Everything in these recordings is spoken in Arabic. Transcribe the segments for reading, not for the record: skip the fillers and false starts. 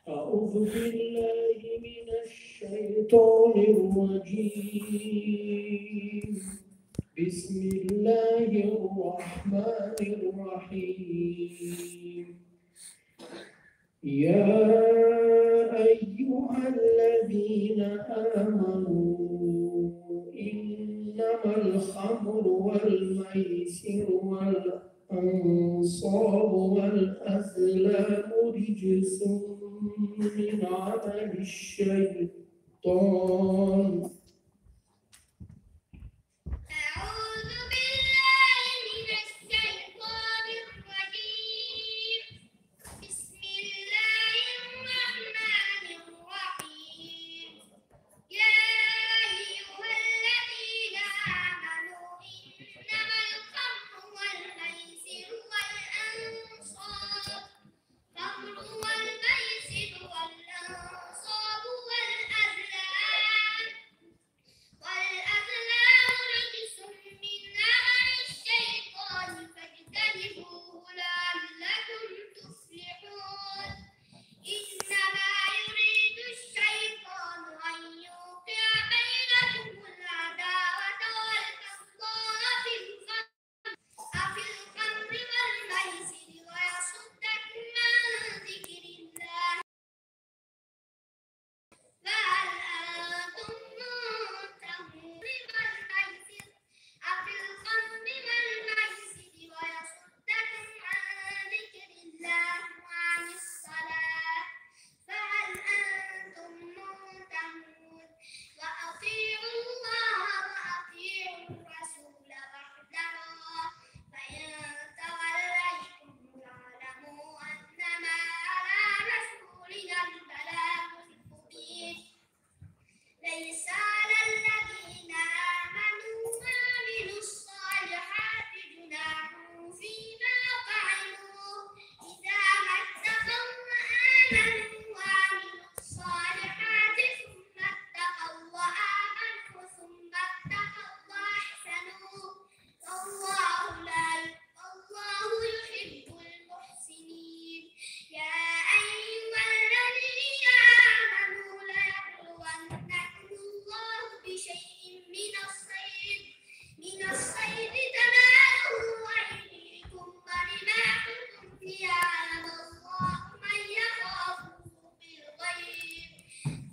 أعوذ بالله من الشيطان الرجيم. بسم الله الرحمن الرحيم. يا أيها الذين آمنوا إنما الخمر والميسر والأنصاب والأزلام رجس من عمل الشيطان. أعوذ بالله من الشيطان الرجيم. بسم الله الرحمن الرحيم. يا أيها الذين آمنوا إنما الخمر والميسر والأنصاب والأزلام رجس من عمل الشيطان فاجتنبوه لعلكم تفلحون. إنما يريد الشيطان أن يوقع بينكم العداوة والبغضاء في الخمر والميسر ويصدكم عن ذكر الله. فهل أنتم منتهون؟ أفي الخمر والميسر ويصدكم عن ذكر الله وعن الصلاة. فهل أنتم منتهون؟ وأطيعوا الله وأطيعوا الرسول واحذروا. فإن توليتم فاعلموا أنما على رسولنا البلاغ المبين. ليس على الذين آمنوا وعملوا الصالحات جناح فيما فعلوا إذا ما اتقوا وآمنوا وعملوا الصالحات ثم اتقوا وآمنوا ثم اتقوا وأحسنوا والله يحب المحسنين. يا أيها الذين آمنوا ليبلونكم الله بشيء من الصيد تناله أيديكم ورماحكم ليعلم الله من يخافه بالغيب.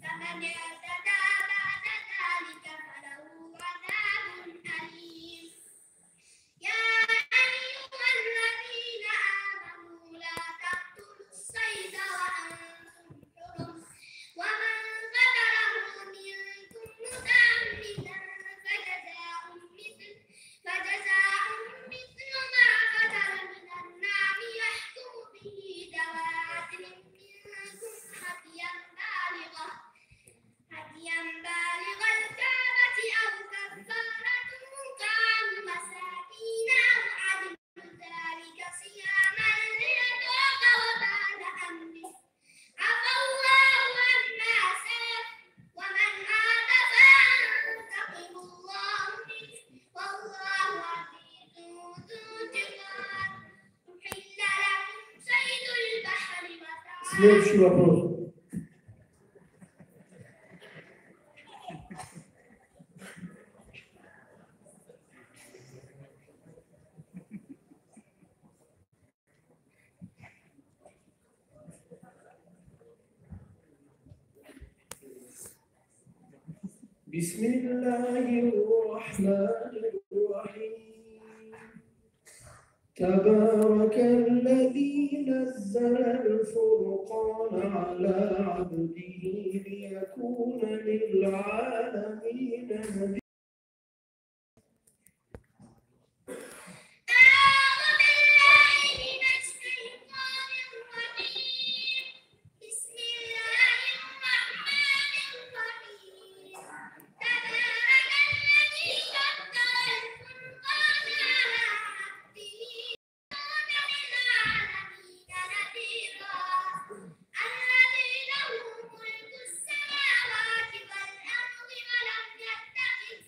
فمن اعتدى بعد ذلك فله عذاب أليم. يا أيها الذين آمنوا لا تقتلوا الصيد وأنتم حرم. ومن قتله منكم متعمدا فجزاء مثل ما قتل من النعم يحكم به ذوى عدل منكم هديا بالغ الكعبة أو كفارة طعام مساكين أو عدل ذلك صياما ليذوق وبال أمره. عفى الله عما سلف ومن عاد فينتقم الله منه والله عزيز ذو انتقام. أحل لكم صيد البحر Следующий вопрос. بسم الله الرحمن الرحيم. تبارك الذي نزل الفرقان على عبده ليكون للعالمين نذيرا. أعوذ بالله من الشيطان الرجيم. بسم الله الرحمن الرحيم. تبارك الذي نزل الفرقان على عبده ليكون للعالمين نذيرا. الذي له ملك السماوات والأرض ولم يتخذ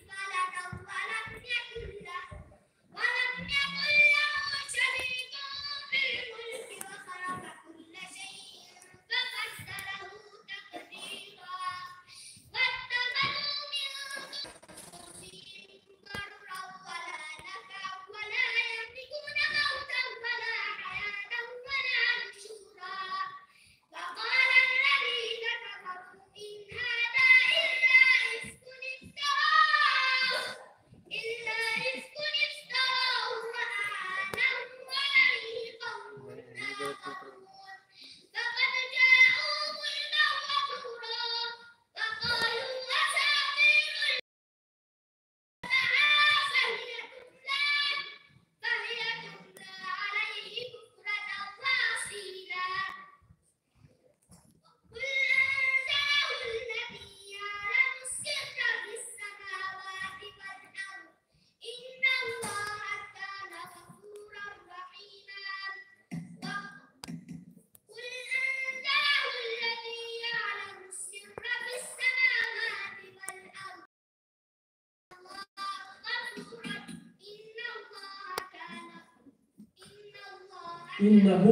إنه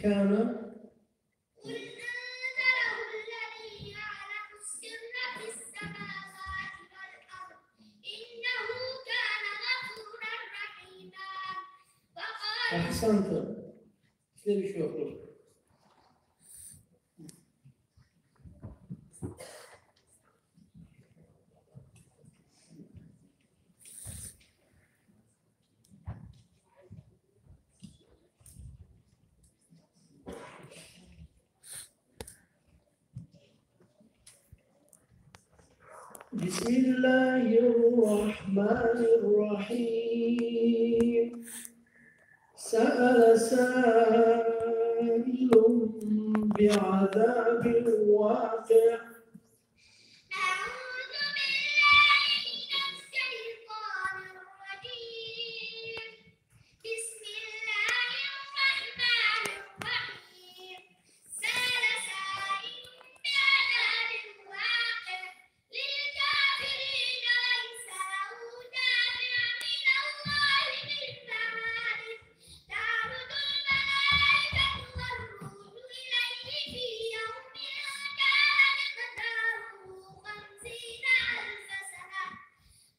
كان قل أنزله الذي يعلم السر في السماوات والأرض إنه كان غفورا رحيما وقال أحسنت. سير شو أقول. بسم الله الرحمن الرحيم. سأل سائل بعذاب واقع. أعوذ بالله من الشيطان الرجيم بسم الله الرحمن الرحيم سأل سائل بعذاب واقع للكافرين ليس له دافع من الله ذي المعارف تعرض الملائكة والروح إليه في يوم كان مقداره 50,000 سنة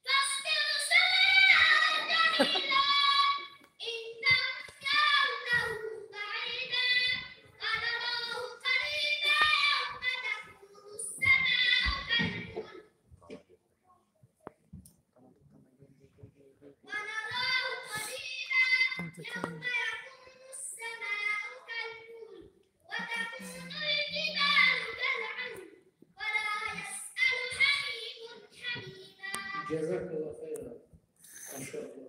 فاصبر صبرا جميلا إنهم يرونه بعيدا ونراه قريبا يوم تكون السماء كالمهل ونراه قريبا يوم يكون السماء كالمهل وتكون الجبال كالعهن ولا يسأل حميم حميما جزاك الله خيرا. ما شاء الله.